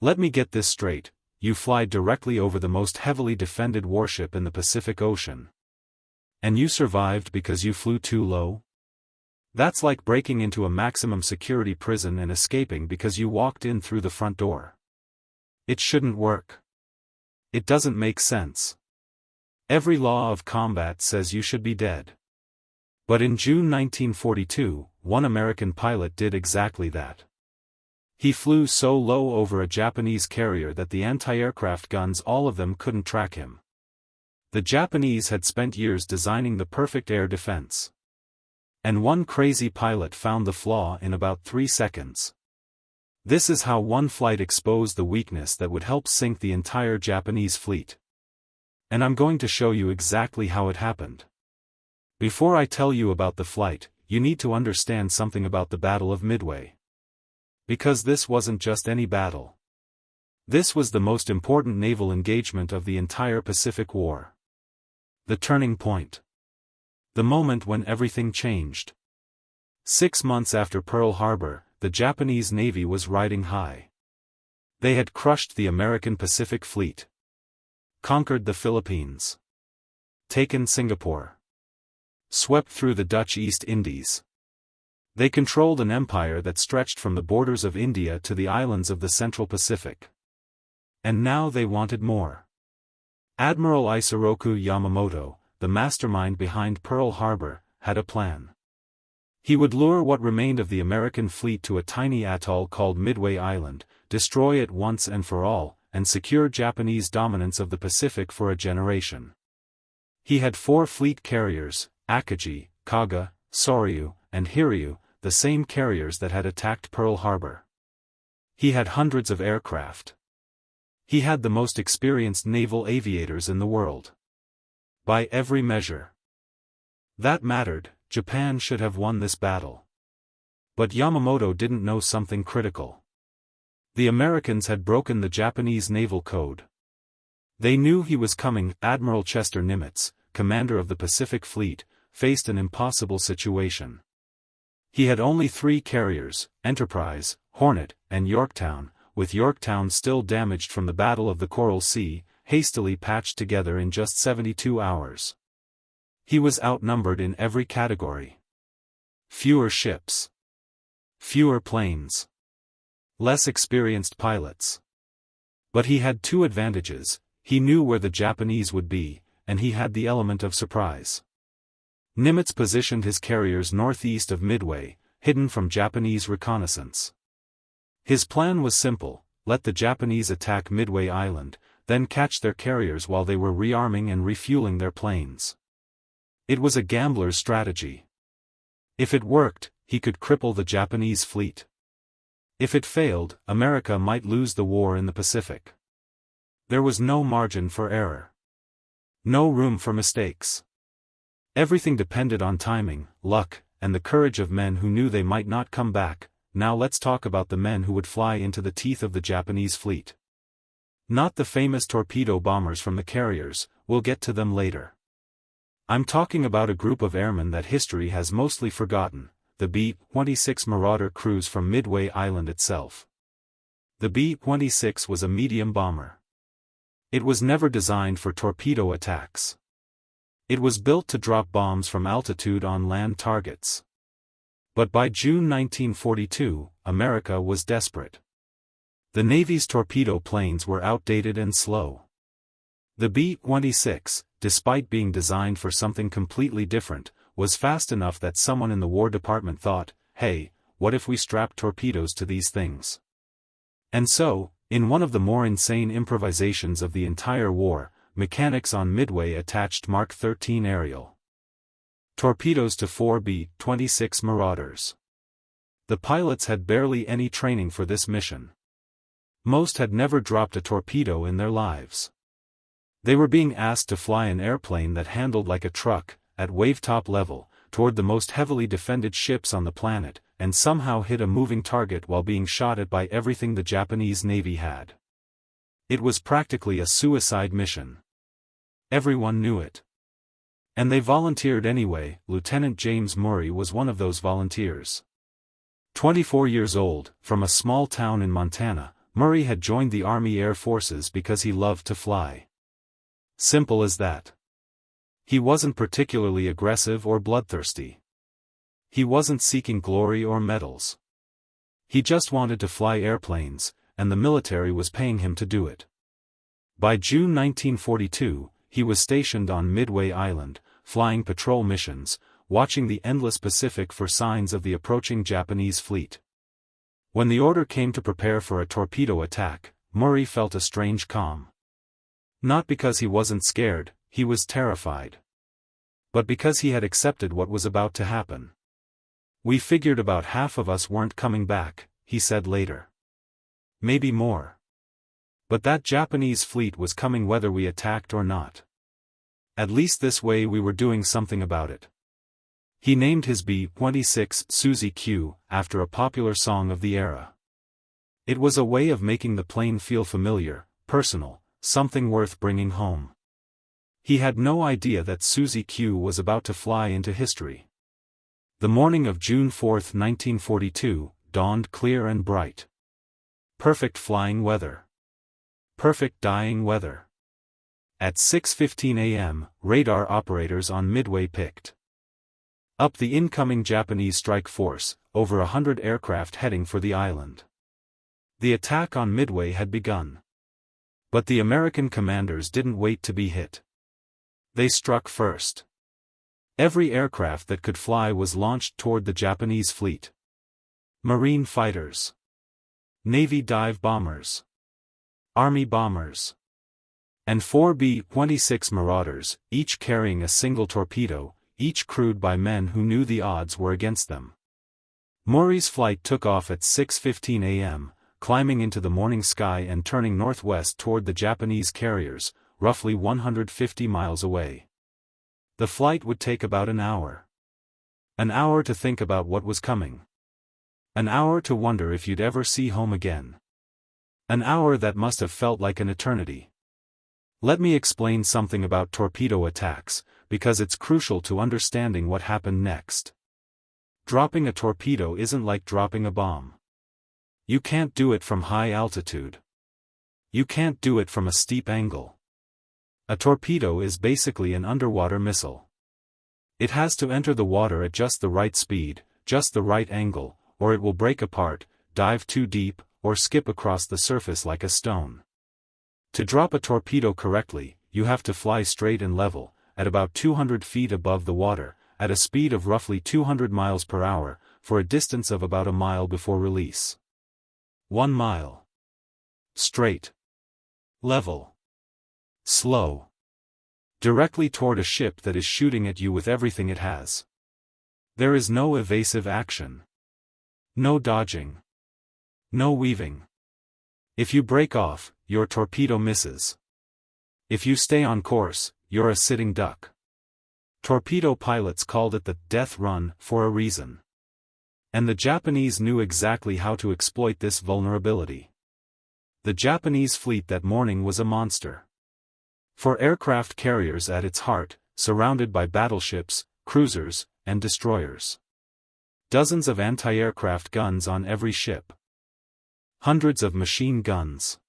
Let me get this straight, you fly directly over the most heavily defended warship in the Pacific Ocean. And you survived because you flew too low? That's like breaking into a maximum security prison and escaping because you walked in through the front door. It shouldn't work. It doesn't make sense. Every law of combat says you should be dead. But in June 1942, one American pilot did exactly that. He flew so low over a Japanese carrier that the anti-aircraft guns, all of them, couldn't track him. The Japanese had spent years designing the perfect air defense. And one crazy pilot found the flaw in about 3 seconds. This is how one flight exposed the weakness that would help sink the entire Japanese fleet. And I'm going to show you exactly how it happened. Before I tell you about the flight, you need to understand something about the Battle of Midway. Because this wasn't just any battle. This was the most important naval engagement of the entire Pacific War. The turning point. The moment when everything changed. 6 months after Pearl Harbor, the Japanese Navy was riding high. They had crushed the American Pacific Fleet. Conquered the Philippines. Taken Singapore. Swept through the Dutch East Indies. They controlled an empire that stretched from the borders of India to the islands of the Central Pacific. And now they wanted more. Admiral Isoroku Yamamoto, the mastermind behind Pearl Harbor, had a plan. He would lure what remained of the American fleet to a tiny atoll called Midway Island, destroy it once and for all, and secure Japanese dominance of the Pacific for a generation. He had 4 fleet carriers, Akagi, Kaga, Soryu, and Hiryu, the same carriers that had attacked Pearl Harbor. He had hundreds of aircraft. He had the most experienced naval aviators in the world. By every measure. That mattered. Japan should have won this battle. But Yamamoto didn't know something critical. The Americans had broken the Japanese naval code. They knew he was coming. Admiral Chester Nimitz, commander of the Pacific Fleet, faced an impossible situation. He had only 3 carriers, Enterprise, Hornet, and Yorktown, with Yorktown still damaged from the Battle of the Coral Sea, hastily patched together in just 72 hours. He was outnumbered in every category. Fewer ships. Fewer planes. Less experienced pilots. But he had 2 advantages: he knew where the Japanese would be, and he had the element of surprise. Nimitz positioned his carriers northeast of Midway, hidden from Japanese reconnaissance. His plan was simple: let the Japanese attack Midway Island, then catch their carriers while they were rearming and refueling their planes. It was a gambler's strategy. If it worked, he could cripple the Japanese fleet. If it failed, America might lose the war in the Pacific. There was no margin for error. No room for mistakes. Everything depended on timing, luck, and the courage of men who knew they might not come back. Now let's talk about the men who would fly into the teeth of the Japanese fleet. Not the famous torpedo bombers from the carriers, we'll get to them later. I'm talking about a group of airmen that history has mostly forgotten, the B-26 Marauder crews from Midway Island itself. The B-26 was a medium bomber. It was never designed for torpedo attacks. It was built to drop bombs from altitude on land targets. But by June 1942, America was desperate. The Navy's torpedo planes were outdated and slow. The B-26, despite being designed for something completely different, was fast enough that someone in the War Department thought, hey, what if we strapped torpedoes to these things? And so, in one of the more insane improvisations of the entire war, mechanics on Midway attached Mark 13 aerial torpedoes to 4 B-26 Marauders. The pilots had barely any training for this mission. Most had never dropped a torpedo in their lives. They were being asked to fly an airplane that handled like a truck, at wavetop level, toward the most heavily defended ships on the planet, and somehow hit a moving target while being shot at by everything the Japanese Navy had. It was practically a suicide mission. Everyone knew it. And they volunteered anyway. Lieutenant James Murray was one of those volunteers. 24 years old, from a small town in Montana, Murray had joined the Army Air Forces because he loved to fly. Simple as that. He wasn't particularly aggressive or bloodthirsty. He wasn't seeking glory or medals. He just wanted to fly airplanes, and the military was paying him to do it. By June 1942, he was stationed on Midway Island, flying patrol missions, watching the endless Pacific for signs of the approaching Japanese fleet. When the order came to prepare for a torpedo attack, Murray felt a strange calm. Not because he wasn't scared, he was terrified. But because he had accepted what was about to happen. "We figured about half of us weren't coming back," he said later. "Maybe more. But that Japanese fleet was coming whether we attacked or not. At least this way we were doing something about it." He named his B-26 Susie Q after a popular song of the era. It was a way of making the plane feel familiar, personal, something worth bringing home. He had no idea that Susie Q was about to fly into history. The morning of June 4, 1942, dawned clear and bright. Perfect flying weather. Perfect dying weather. At 6:15 a.m., radar operators on Midway picked up the incoming Japanese strike force, over 100 aircraft heading for the island. The attack on Midway had begun. But the American commanders didn't wait to be hit. They struck first. Every aircraft that could fly was launched toward the Japanese fleet. Marine fighters. Navy dive bombers. Army bombers. And 4 B-26 Marauders, each carrying a single torpedo, each crewed by men who knew the odds were against them. Murray's flight took off at 6:15 a.m., climbing into the morning sky and turning northwest toward the Japanese carriers, roughly 150 miles away. The flight would take about an hour. An hour to think about what was coming. An hour to wonder if you'd ever see home again. An hour that must have felt like an eternity. Let me explain something about torpedo attacks, because it's crucial to understanding what happened next. Dropping a torpedo isn't like dropping a bomb. You can't do it from high altitude. You can't do it from a steep angle. A torpedo is basically an underwater missile. It has to enter the water at just the right speed, just the right angle, or it will break apart, dive too deep, or skip across the surface like a stone. To drop a torpedo correctly, you have to fly straight and level, at about 200 feet above the water, at a speed of roughly 200 miles per hour, for a distance of about a mile before release. 1 mile. Straight. Level. Slow. Directly toward a ship that is shooting at you with everything it has. There is no evasive action. No dodging. No weaving. If you break off, your torpedo misses. If you stay on course, you're a sitting duck. Torpedo pilots called it the death run for a reason. And the Japanese knew exactly how to exploit this vulnerability. The Japanese fleet that morning was a monster. 4 aircraft carriers at its heart, surrounded by battleships, cruisers, and destroyers. Dozens of anti-aircraft guns on every ship. Hundreds of machine guns.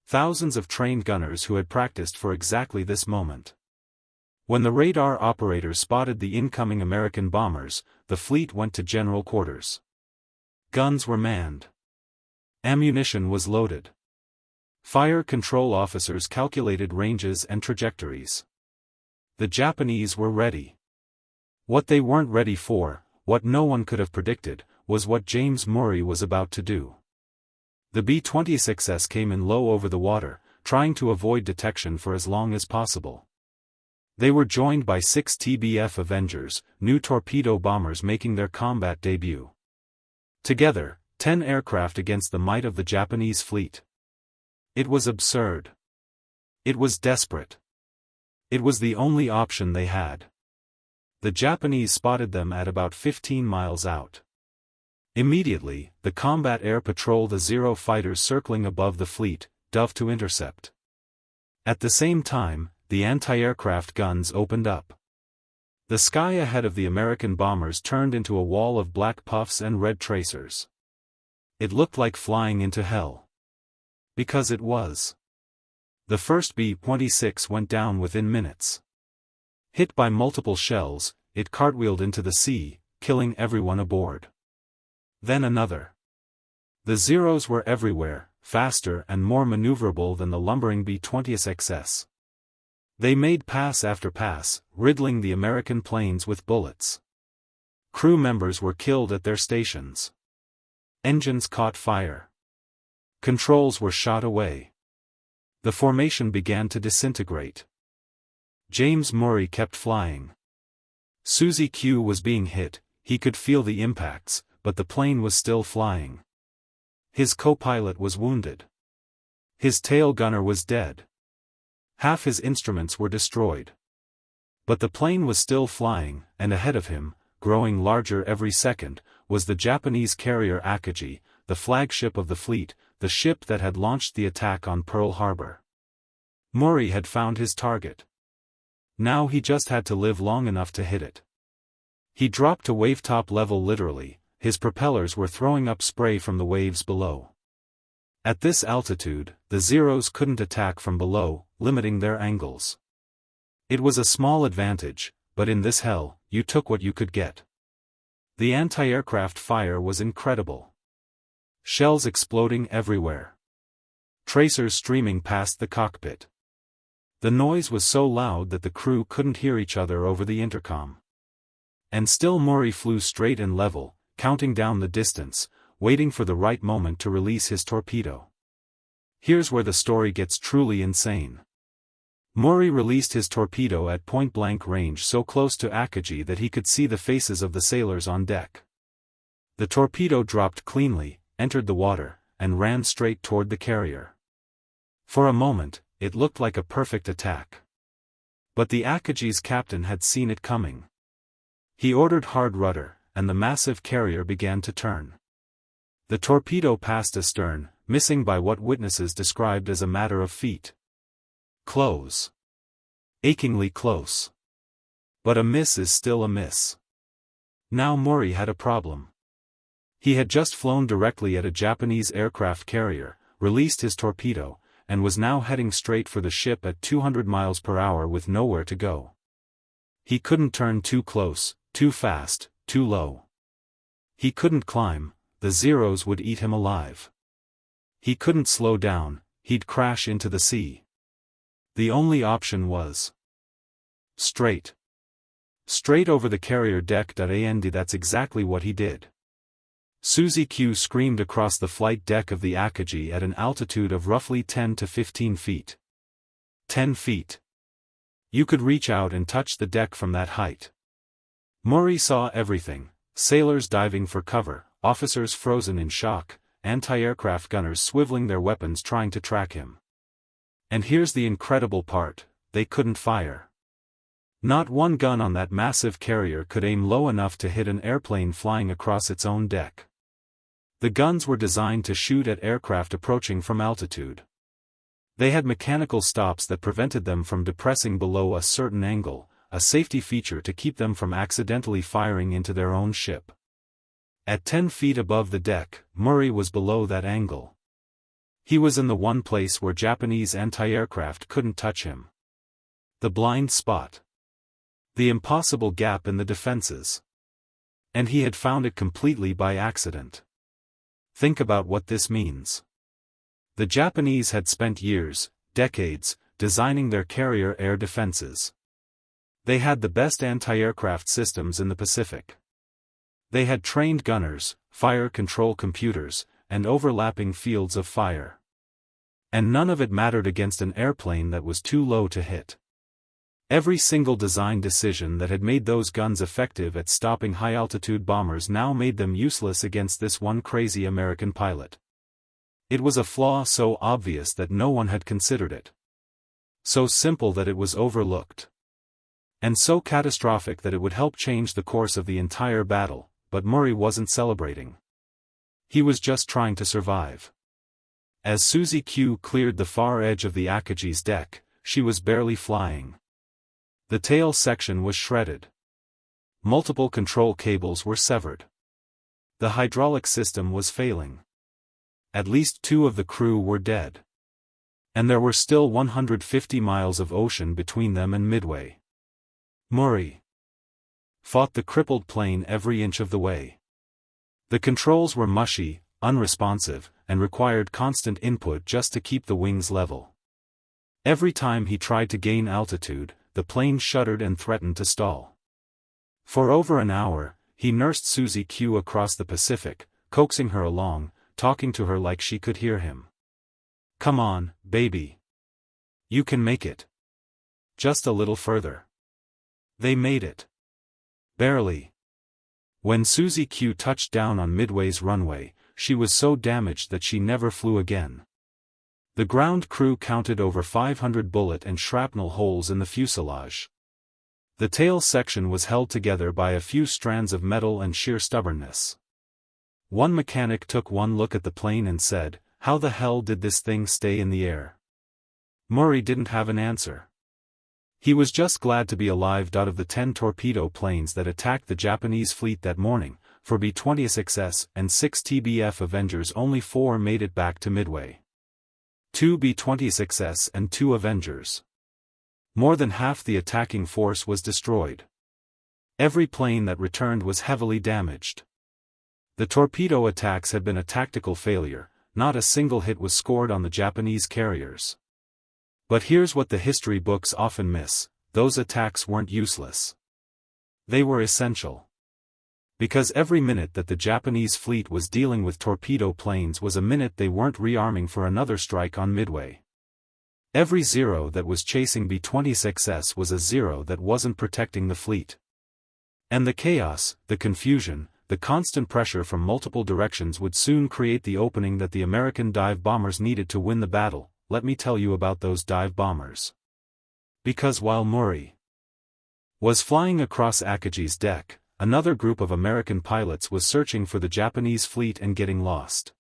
Thousands of trained gunners who had practiced for exactly this moment. When the radar operators spotted the incoming American bombers, the fleet went to general quarters. Guns were manned. Ammunition was loaded. Fire control officers calculated ranges and trajectories. The Japanese were ready. What they weren't ready for, what no one could have predicted, was what James Murray was about to do. The B-26s came in low over the water, trying to avoid detection for as long as possible. They were joined by 6 TBF Avengers, new torpedo bombers making their combat debut. Together, 10 aircraft against the might of the Japanese fleet. It was absurd. It was desperate. It was the only option they had. The Japanese spotted them at about 15 miles out. Immediately, the combat air patrol, the Zero fighters circling above the fleet, dove to intercept. At the same time, the anti-aircraft guns opened up. The sky ahead of the American bombers turned into a wall of black puffs and red tracers. It looked like flying into hell. Because it was. The first B-26 went down within minutes. Hit by multiple shells, it cartwheeled into the sea, killing everyone aboard. Then another. The Zeros were everywhere, faster and more maneuverable than the lumbering B-26s. They made pass after pass, riddling the American planes with bullets. Crew members were killed at their stations. Engines caught fire. Controls were shot away. The formation began to disintegrate. James Murray kept flying. Susie Q was being hit, he could feel the impacts, but the plane was still flying. His co-pilot was wounded. His tail gunner was dead. Half his instruments were destroyed. But the plane was still flying, and ahead of him, growing larger every second, was the Japanese carrier Akagi, the flagship of the fleet, the ship that had launched the attack on Pearl Harbor. Murray had found his target. Now he just had to live long enough to hit it. He dropped to wavetop level literally, his propellers were throwing up spray from the waves below. At this altitude, the Zeros couldn't attack from below, limiting their angles. It was a small advantage, but in this hell, you took what you could get. The anti-aircraft fire was incredible. Shells exploding everywhere. Tracers streaming past the cockpit. The noise was so loud that the crew couldn't hear each other over the intercom. And still Murray flew straight and level, counting down the distance, waiting for the right moment to release his torpedo. Here's where the story gets truly insane. Murray released his torpedo at point-blank range so close to Akagi that he could see the faces of the sailors on deck. The torpedo dropped cleanly, entered the water, and ran straight toward the carrier. For a moment, it looked like a perfect attack. But the Akagi's captain had seen it coming. He ordered hard rudder, and the massive carrier began to turn. The torpedo passed astern, missing by what witnesses described as a matter of feet. Close. Achingly close. But a miss is still a miss. Now Murray had a problem. He had just flown directly at a Japanese aircraft carrier, released his torpedo, and was now heading straight for the ship at 200 miles per hour with nowhere to go. He couldn't turn too close, too fast, too low. He couldn't climb, the Zeros would eat him alive. He couldn't slow down, he'd crash into the sea. The only option was straight. Straight over the carrier deck. And that's exactly what he did. Susie Q screamed across the flight deck of the Akagi at an altitude of roughly 10 to 15 feet. 10 feet. You could reach out and touch the deck from that height. Murray saw everything, sailors diving for cover, officers frozen in shock, anti-aircraft gunners swiveling their weapons trying to track him. And here's the incredible part, they couldn't fire. Not one gun on that massive carrier could aim low enough to hit an airplane flying across its own deck. The guns were designed to shoot at aircraft approaching from altitude. They had mechanical stops that prevented them from depressing below a certain angle, a safety feature to keep them from accidentally firing into their own ship. At 10 feet above the deck, Murray was below that angle. He was in the one place where Japanese anti-aircraft couldn't touch him. The blind spot. The impossible gap in the defenses. And he had found it completely by accident. Think about what this means. The Japanese had spent years, decades, designing their carrier air defenses. They had the best anti-aircraft systems in the Pacific. They had trained gunners, fire control computers, and overlapping fields of fire. And none of it mattered against an airplane that was too low to hit. Every single design decision that had made those guns effective at stopping high-altitude bombers now made them useless against this one crazy American pilot. It was a flaw so obvious that no one had considered it. So simple that it was overlooked. And so catastrophic that it would help change the course of the entire battle, but Murray wasn't celebrating. He was just trying to survive. As Susie Q cleared the far edge of the Akagi's deck, she was barely flying. The tail section was shredded. Multiple control cables were severed. The hydraulic system was failing. At least 2 of the crew were dead. And there were still 150 miles of ocean between them and Midway. Murray fought the crippled plane every inch of the way. The controls were mushy, unresponsive, and required constant input just to keep the wings level. Every time he tried to gain altitude, the plane shuddered and threatened to stall. For over an hour, he nursed Susie Q across the Pacific, coaxing her along, talking to her like she could hear him. "Come on, baby. You can make it. Just a little further." They made it. Barely. When Susie Q touched down on Midway's runway, she was so damaged that she never flew again. The ground crew counted over 500 bullet and shrapnel holes in the fuselage. The tail section was held together by a few strands of metal and sheer stubbornness. One mechanic took one look at the plane and said, "How the hell did this thing stay in the air?" Murray didn't have an answer. He was just glad to be alive. Out of the 10 torpedo planes that attacked the Japanese fleet that morning, for B-26s and 6 TBF Avengers, only 4 made it back to Midway. 2 B-26s and 2 Avengers. More than half the attacking force was destroyed. Every plane that returned was heavily damaged. The torpedo attacks had been a tactical failure, not a single hit was scored on the Japanese carriers. But here's what the history books often miss: those attacks weren't useless. They were essential. Because every minute that the Japanese fleet was dealing with torpedo planes was a minute they weren't rearming for another strike on Midway. Every zero that was chasing B-26s was a zero that wasn't protecting the fleet. And the chaos, the confusion, the constant pressure from multiple directions would soon create the opening that the American dive bombers needed to win the battle. Let me tell you about those dive bombers. Because while Murray was flying across Akagi's deck, another group of American pilots was searching for the Japanese fleet and getting lost.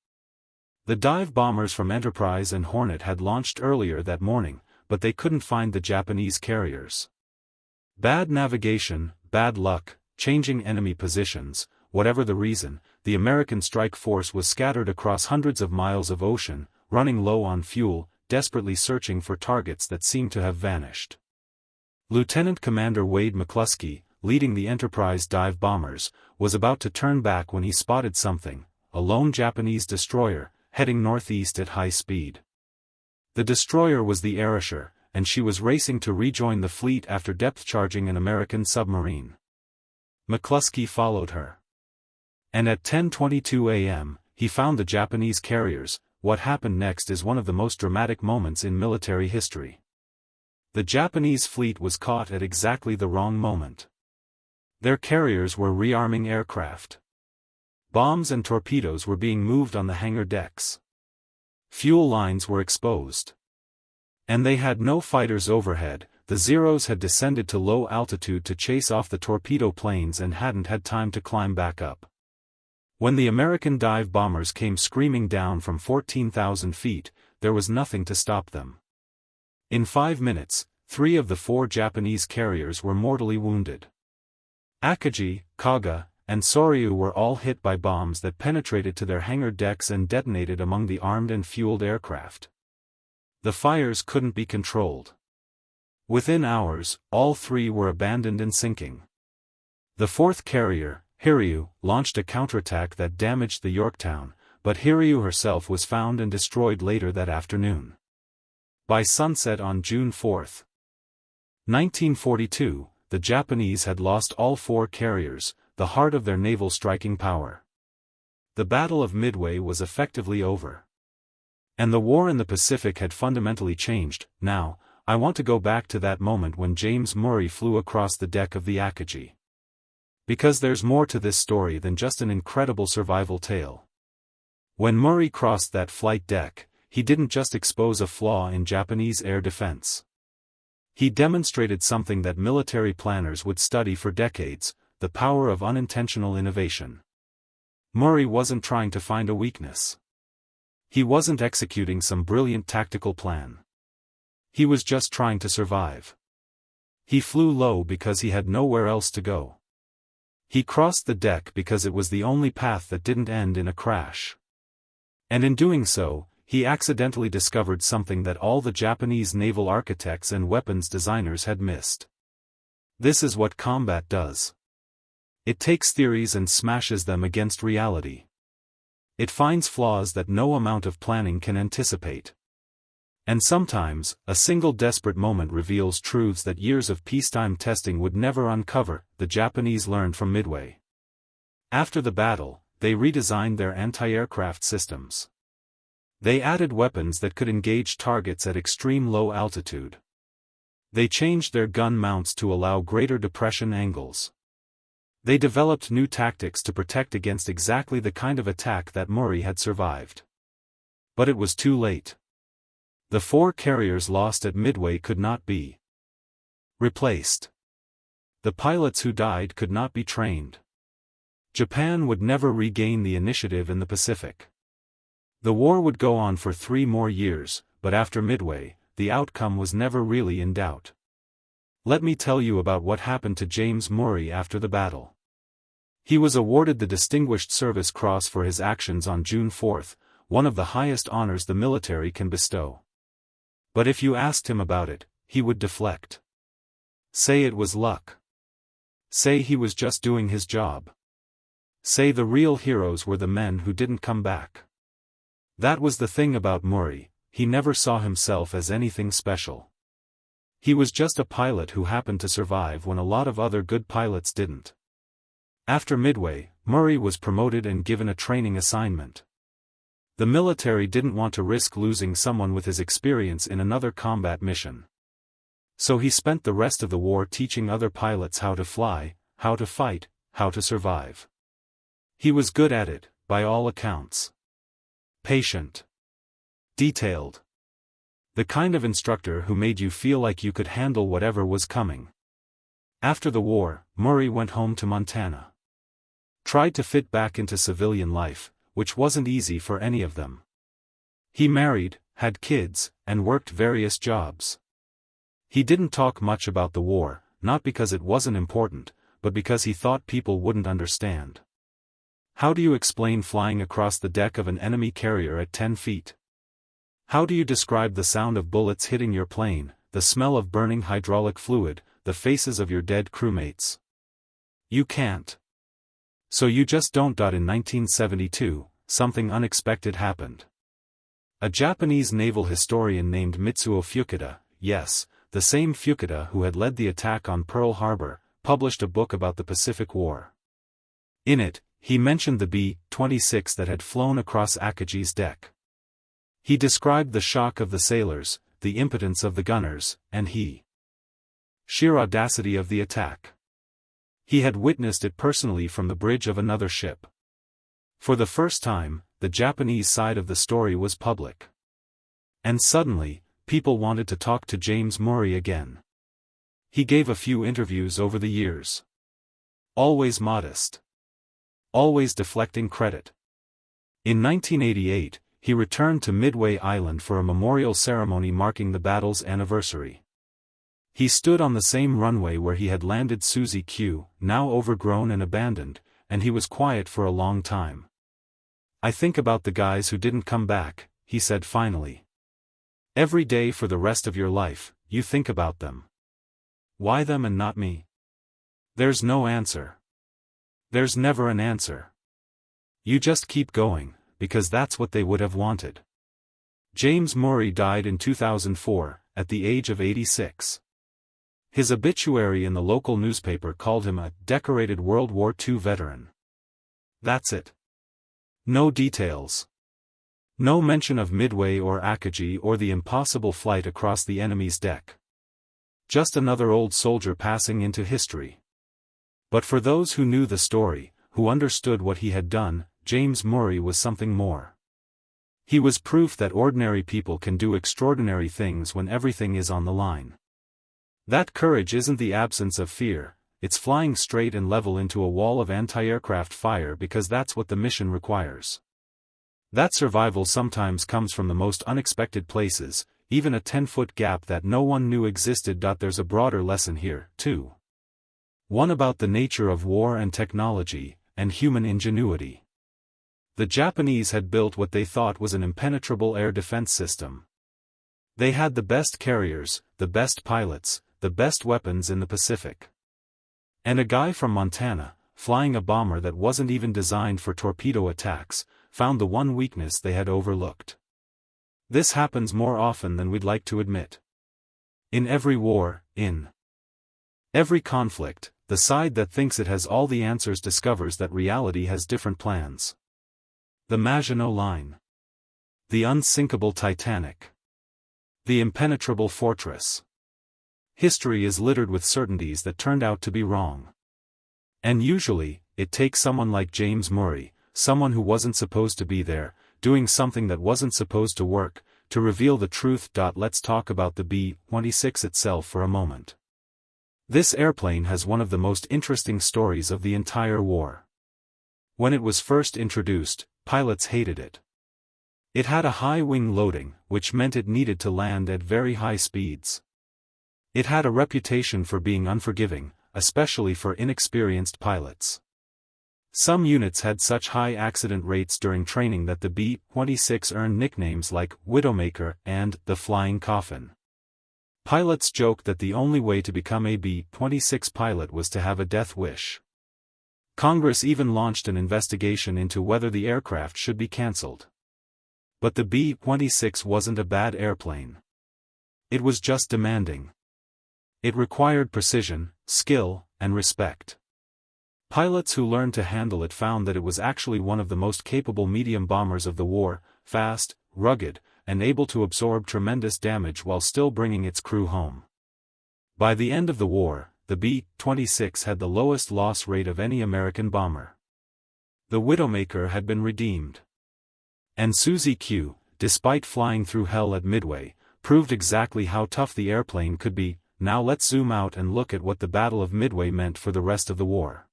The dive bombers from Enterprise and Hornet had launched earlier that morning, but they couldn't find the Japanese carriers. Bad navigation, bad luck, changing enemy positions, whatever the reason, the American strike force was scattered across hundreds of miles of ocean, running low on fuel, desperately searching for targets that seemed to have vanished. Lieutenant Commander Wade McCluskey, leading the Enterprise dive bombers, was about to turn back when he spotted something, a lone Japanese destroyer, heading northeast at high speed. The destroyer was the Ayrshire, and she was racing to rejoin the fleet after depth-charging an American submarine. McCluskey followed her. And at 10:22 a.m., he found the Japanese carriers. What happened next is one of the most dramatic moments in military history. The Japanese fleet was caught at exactly the wrong moment. Their carriers were rearming aircraft. Bombs and torpedoes were being moved on the hangar decks. Fuel lines were exposed. And they had no fighters overhead. The Zeros had descended to low altitude to chase off the torpedo planes and hadn't had time to climb back up. When the American dive bombers came screaming down from 14,000 feet, there was nothing to stop them. In 5 minutes, 3 of the 4 Japanese carriers were mortally wounded. Akagi, Kaga, and Soryu were all hit by bombs that penetrated to their hangar decks and detonated among the armed and fueled aircraft. The fires couldn't be controlled. Within hours, all 3 were abandoned and sinking. The 4th carrier, Hiryu, launched a counterattack that damaged the Yorktown, but Hiryu herself was found and destroyed later that afternoon. By sunset on June 4, 1942, the Japanese had lost all 4 carriers, the heart of their naval striking power. The Battle of Midway was effectively over. And the war in the Pacific had fundamentally changed. Now, I want to go back to that moment when James Murray flew across the deck of the Akagi. Because there's more to this story than just an incredible survival tale. When Murray crossed that flight deck, he didn't just expose a flaw in Japanese air defense. He demonstrated something that military planners would study for decades: the power of unintentional innovation. Murray wasn't trying to find a weakness. He wasn't executing some brilliant tactical plan. He was just trying to survive. He flew low because he had nowhere else to go. He crossed the deck because it was the only path that didn't end in a crash. And in doing so, he accidentally discovered something that all the Japanese naval architects and weapons designers had missed. This is what combat does. It takes theories and smashes them against reality. It finds flaws that no amount of planning can anticipate. And sometimes, a single desperate moment reveals truths that years of peacetime testing would never uncover, the Japanese learned from Midway. After the battle, they redesigned their anti-aircraft systems. They added weapons that could engage targets at extreme low altitude. They changed their gun mounts to allow greater depression angles. They developed new tactics to protect against exactly the kind of attack that Murray had survived. But it was too late. The 4 carriers lost at Midway could not be replaced. The pilots who died could not be trained. Japan would never regain the initiative in the Pacific. The war would go on for 3 more years, but after Midway, the outcome was never really in doubt. Let me tell you about what happened to James Murray after the battle. He was awarded the Distinguished Service Cross for his actions on June 4, one of the highest honors the military can bestow. But if you asked him about it, he would deflect. Say it was luck. Say he was just doing his job. Say the real heroes were the men who didn't come back. That was the thing about Murray, he never saw himself as anything special. He was just a pilot who happened to survive when a lot of other good pilots didn't. After Midway, Murray was promoted and given a training assignment. The military didn't want to risk losing someone with his experience in another combat mission. So he spent the rest of the war teaching other pilots how to fly, how to fight, how to survive. He was good at it, by all accounts. Patient. Detailed. The kind of instructor who made you feel like you could handle whatever was coming. After the war, Murray went home to Montana. Tried to fit back into civilian life, which wasn't easy for any of them. He married, had kids, and worked various jobs. He didn't talk much about the war, not because it wasn't important, but because he thought people wouldn't understand. How do you explain flying across the deck of an enemy carrier at 10 feet? How do you describe the sound of bullets hitting your plane, the smell of burning hydraulic fluid, the faces of your dead crewmates? You can't. So you just don't. In 1972, something unexpected happened. A Japanese naval historian named Mitsuo Fukuda, yes, the same Fukuda who had led the attack on Pearl Harbor, published a book about the Pacific War. In it, he mentioned the B-26 that had flown across Akagi's deck. He described the shock of the sailors, the impotence of the gunners, and sheer audacity of the attack. He had witnessed it personally from the bridge of another ship. For the first time, the Japanese side of the story was public. And suddenly, people wanted to talk to James Murray again. He gave a few interviews over the years. Always modest. Always deflecting credit. In 1988, he returned to Midway Island for a memorial ceremony marking the battle's anniversary. He stood on the same runway where he had landed Susie Q, now overgrown and abandoned, and he was quiet for a long time. "I think about the guys who didn't come back," he said finally. "Every day for the rest of your life, you think about them. Why them and not me? There's no answer. There's never an answer. You just keep going, because that's what they would have wanted." James Murray died in 2004, at the age of 86. His obituary in the local newspaper called him a decorated World War II veteran. That's it. No details. No mention of Midway or Akagi or the impossible flight across the enemy's deck. Just another old soldier passing into history. But for those who knew the story, who understood what he had done, James Murray was something more. He was proof that ordinary people can do extraordinary things when everything is on the line. That courage isn't the absence of fear, it's flying straight and level into a wall of anti-aircraft fire because that's what the mission requires. That survival sometimes comes from the most unexpected places, even a 10-foot gap that no one knew existed. There's a broader lesson here, too. One about the nature of war and technology, and human ingenuity. The Japanese had built what they thought was an impenetrable air defense system. They had the best carriers, the best pilots, the best weapons in the Pacific. And a guy from Montana, flying a bomber that wasn't even designed for torpedo attacks, found the one weakness they had overlooked. This happens more often than we'd like to admit. In every war, in every conflict, the side that thinks it has all the answers discovers that reality has different plans. The Maginot Line. The unsinkable Titanic. The impenetrable fortress. History is littered with certainties that turned out to be wrong. And usually, it takes someone like James Murray, someone who wasn't supposed to be there, doing something that wasn't supposed to work, to reveal the truth. Let's talk about the B-26 itself for a moment. This airplane has one of the most interesting stories of the entire war. When it was first introduced, pilots hated it. It had a high wing loading, which meant it needed to land at very high speeds. It had a reputation for being unforgiving, especially for inexperienced pilots. Some units had such high accident rates during training that the B-26 earned nicknames like Widowmaker and the Flying Coffin. Pilots joked that the only way to become a B-26 pilot was to have a death wish. Congress even launched an investigation into whether the aircraft should be cancelled. But the B-26 wasn't a bad airplane. It was just demanding. It required precision, skill, and respect. Pilots who learned to handle it found that it was actually one of the most capable medium bombers of the war, fast, rugged, and able to absorb tremendous damage while still bringing its crew home. By the end of the war, the B-26 had the lowest loss rate of any American bomber. The Widowmaker had been redeemed. And Susie Q, despite flying through hell at Midway, proved exactly how tough the airplane could be. Now let's zoom out and look at what the Battle of Midway meant for the rest of the war.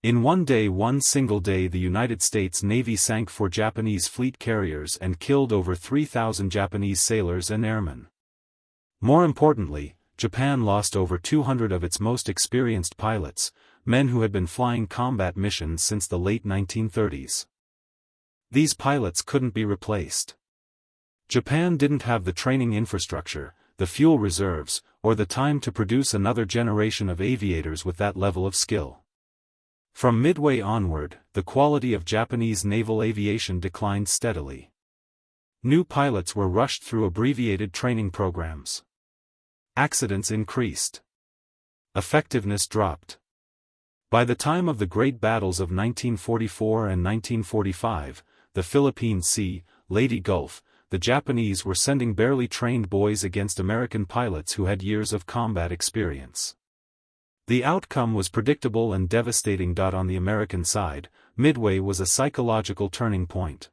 In one single day, the United States Navy sank 4 Japanese fleet carriers and killed over 3,000 Japanese sailors and airmen. More importantly, Japan lost over 200 of its most experienced pilots, men who had been flying combat missions since the late 1930s. These pilots couldn't be replaced. Japan didn't have the training infrastructure, the fuel reserves, or the time to produce another generation of aviators with that level of skill. From Midway onward, the quality of Japanese naval aviation declined steadily. New pilots were rushed through abbreviated training programs. Accidents increased. Effectiveness dropped. By the time of the great battles of 1944 and 1945, the Philippine Sea, Leyte Gulf, the Japanese were sending barely trained boys against American pilots who had years of combat experience. The outcome was predictable and devastating. On the American side, Midway was a psychological turning point.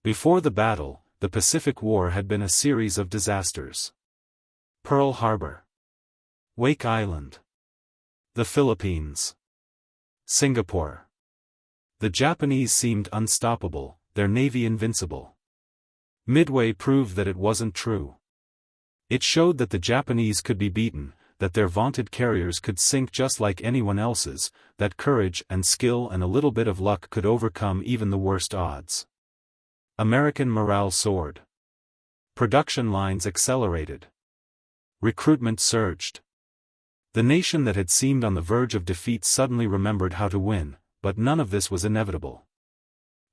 Before the battle, the Pacific War had been a series of disasters. Pearl Harbor, Wake Island, the Philippines, Singapore. The Japanese seemed unstoppable, their navy invincible. Midway proved that it wasn't true. It showed that the Japanese could be beaten, that their vaunted carriers could sink just like anyone else's, that courage and skill and a little bit of luck could overcome even the worst odds. American morale soared. Production lines accelerated. Recruitment surged. The nation that had seemed on the verge of defeat suddenly remembered how to win, but none of this was inevitable.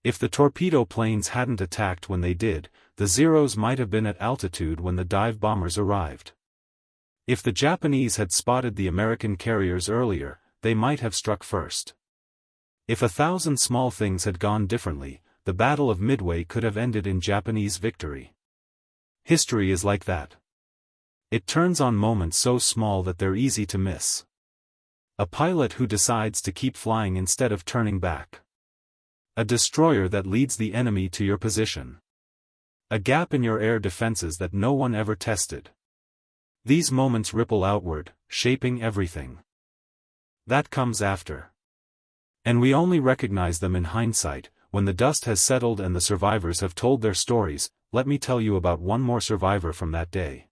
If the torpedo planes hadn't attacked when they did, the Zeros might have been at altitude when the dive bombers arrived. If the Japanese had spotted the American carriers earlier, they might have struck first. If 1,000 small things had gone differently, the Battle of Midway could have ended in Japanese victory. History is like that. It turns on moments so small that they're easy to miss. A pilot who decides to keep flying instead of turning back. A destroyer that leads the enemy to your position. A gap in your air defenses that no one ever tested. These moments ripple outward, shaping everything that comes after. And we only recognize them in hindsight, when the dust has settled and the survivors have told their stories. Let me tell you about one more survivor from that day.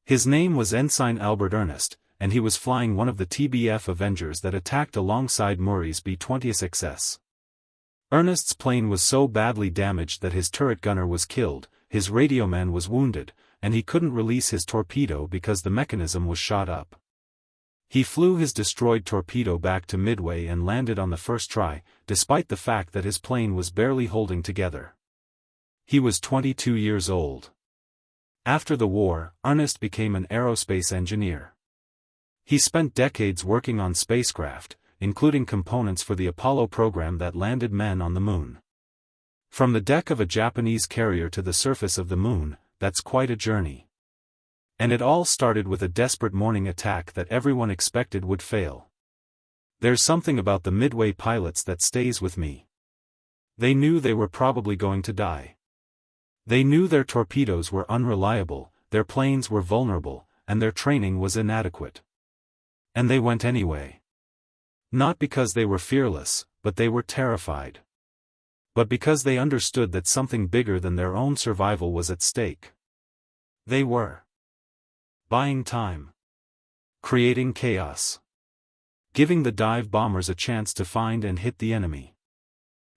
His name was Ensign Albert Ernest, and he was flying one of the TBF Avengers that attacked alongside Murray's B-26s. Ernest's plane was so badly damaged that his turret gunner was killed, his radioman was wounded, and he couldn't release his torpedo because the mechanism was shot up. He flew his destroyed torpedo back to Midway and landed on the first try, despite the fact that his plane was barely holding together. He was 22 years old. After the war, Ernest became an aerospace engineer. He spent decades working on spacecraft, including components for the Apollo program that landed men on the moon. From the deck of a Japanese carrier to the surface of the moon, that's quite a journey. And it all started with a desperate morning attack that everyone expected would fail. There's something about the Midway pilots that stays with me. They knew they were probably going to die. They knew their torpedoes were unreliable, their planes were vulnerable, and their training was inadequate. And they went anyway. Not because they were fearless, but they were terrified. But because they understood that something bigger than their own survival was at stake. They were buying time. Creating chaos. Giving the dive bombers a chance to find and hit the enemy.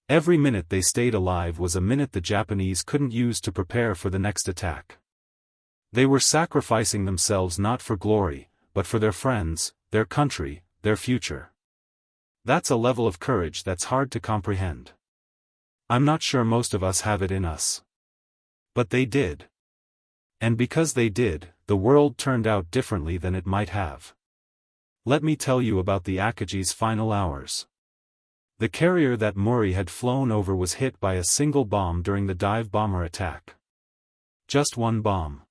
Every minute they stayed alive was a minute the Japanese couldn't use to prepare for the next attack. They were sacrificing themselves not for glory, but for their friends, their country, their future. That's a level of courage that's hard to comprehend. I'm not sure most of us have it in us. But they did. And because they did, the world turned out differently than it might have. Let me tell you about the Akagi's final hours. The carrier that Murray had flown over was hit by a single bomb during the dive bomber attack. Just one bomb.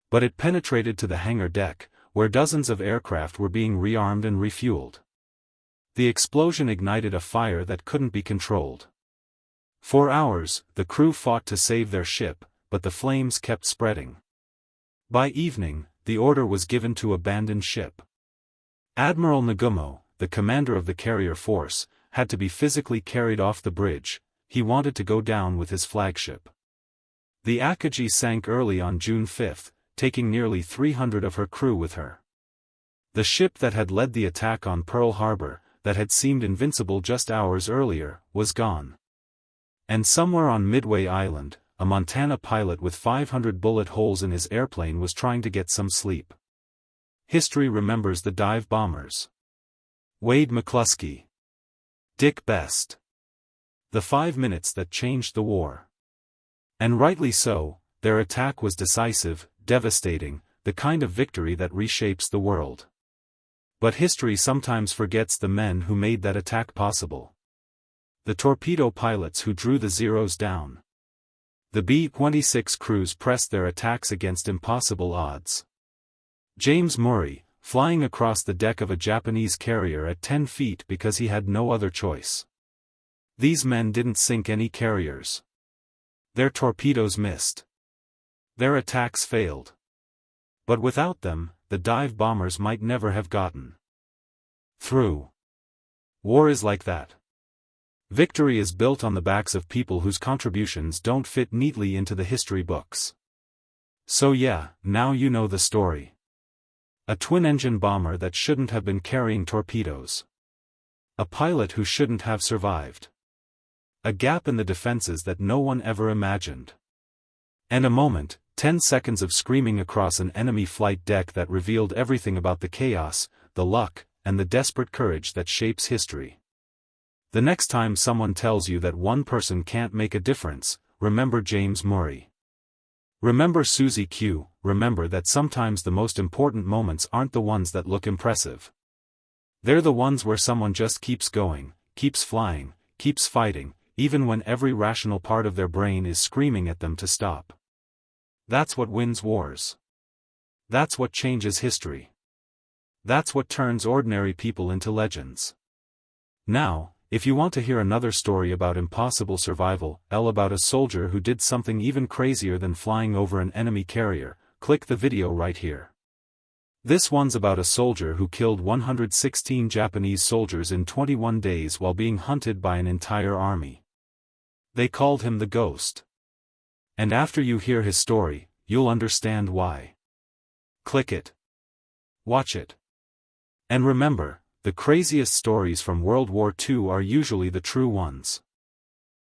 But it penetrated to the hangar deck, where dozens of aircraft were being rearmed and refueled. The explosion ignited a fire that couldn't be controlled. For hours, the crew fought to save their ship, but the flames kept spreading. By evening, the order was given to abandon ship. Admiral Nagumo, the commander of the carrier force, had to be physically carried off the bridge. He wanted to go down with his flagship. The Akagi sank early on June 5, taking nearly 300 of her crew with her. The ship that had led the attack on Pearl Harbor, that had seemed invincible just hours earlier, was gone. And somewhere on Midway Island, a Montana pilot with 500 bullet holes in his airplane was trying to get some sleep. History remembers the dive bombers. Wade McCluskey. Dick Best. The 5 minutes that changed the war. And rightly so, their attack was decisive, devastating, the kind of victory that reshapes the world. But history sometimes forgets the men who made that attack possible. The torpedo pilots who drew the Zeros down. The B-26 crews pressed their attacks against impossible odds. James Murray, flying across the deck of a Japanese carrier at 10 feet because he had no other choice. These men didn't sink any carriers. Their torpedoes missed. Their attacks failed. But without them, the dive bombers might never have gotten through. War is like that. Victory is built on the backs of people whose contributions don't fit neatly into the history books. So yeah, now you know the story. A twin-engine bomber that shouldn't have been carrying torpedoes. A pilot who shouldn't have survived. A gap in the defenses that no one ever imagined. And a moment, 10 seconds of screaming across an enemy flight deck that revealed everything about the chaos, the luck, and the desperate courage that shapes history. The next time someone tells you that one person can't make a difference, remember James Murray. Remember Susie Q. Remember that sometimes the most important moments aren't the ones that look impressive. They're the ones where someone just keeps going, keeps flying, keeps fighting, even when every rational part of their brain is screaming at them to stop. That's what wins wars. That's what changes history. That's what turns ordinary people into legends. Now, if you want to hear another story about impossible survival, about a soldier who did something even crazier than flying over an enemy carrier, click the video right here. This one's about a soldier who killed 116 Japanese soldiers in 21 days while being hunted by an entire army. They called him the Ghost. And after you hear his story, you'll understand why. Click it. Watch it. And remember, the craziest stories from World War II are usually the true ones.